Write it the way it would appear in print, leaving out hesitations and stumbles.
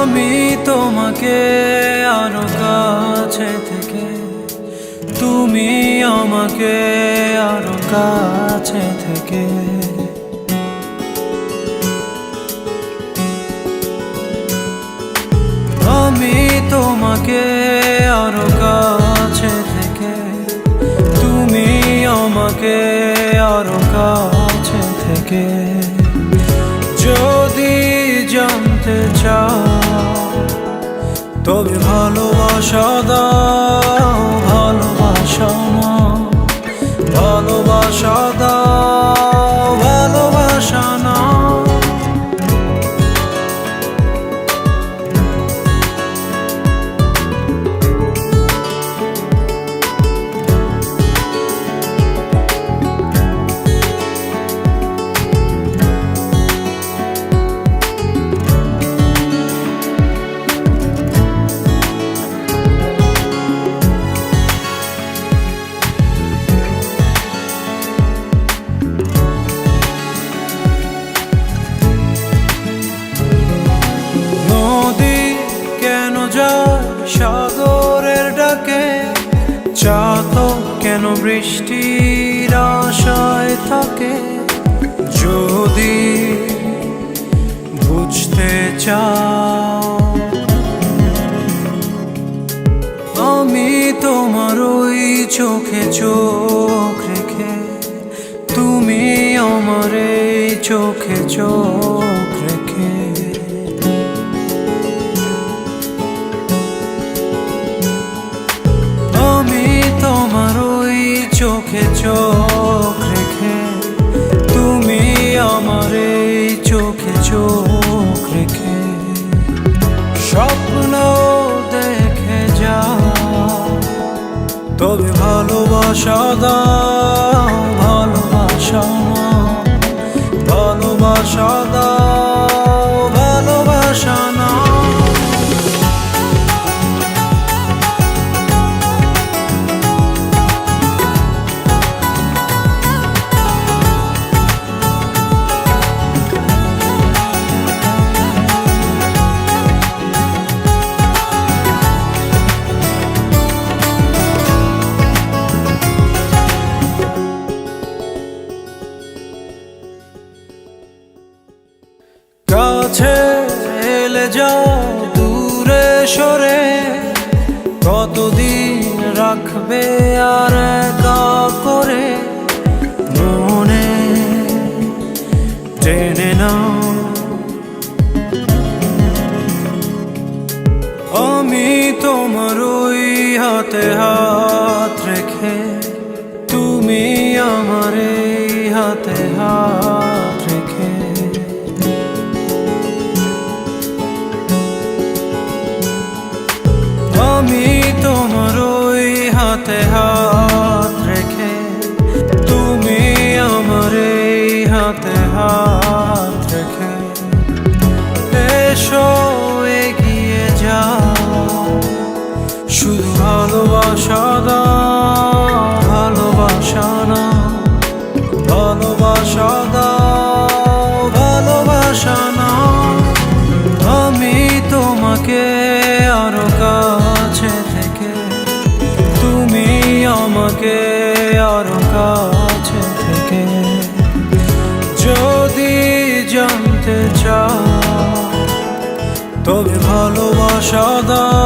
আমি তোমাকে আরো কাছে থেকে, তুমি আমাকে আরো কাছে থেকে। আমি তোমাকে আরো কাছে থেকে, তুমি আমাকে আরো কাছে থেকে। যদি জানতে চাও তবে ভালোবাসা দাও, ভালোবাসা নাও, ভালোবাসা দাও, ভালোবাসা নাও। সাগরের ডাকে চাতক কেন বৃষ্টির আশায় থাকে? যদি বুঝতে চাও আমি তোমার ওই চোখে চোখ রেখে, তুমি আমার এই চোখে চোখ রেখে। তোমার ওই চোখে চোখ রেখে, তুমি আমার এই চোখে চোখ রেখে। স্বপ্ন দেখে যাও তবে ভালোবাসা দাও, ভালোবাসা নাও, ভালোবাসা দাও, ভালোবাসা নাও। কাছে এলে যাও দূরে সরে, কতদিন রাখবে আর একা করে? মনে টেনে নাও আমি তোমার ওই হাতে হাত রেখে, তুমি আমার এই হাতে হাত রেখে। আমি তোমার ওই হাতে হাত রেখে, তুমি আমার এই হাতে হাত রেখে। এসো এগিয়ে যাও, শুধু ভালোবাসা দাও, ভালোবাসা নাও, ভালোবাসা দাও, ভালোবাসা নাও। আমি তোমাকে আরো কাছে থেকে, তুমি আমাকে আরো কাছে থেকে। যদি জানতে চাও তবে ভালোবাসা দাও,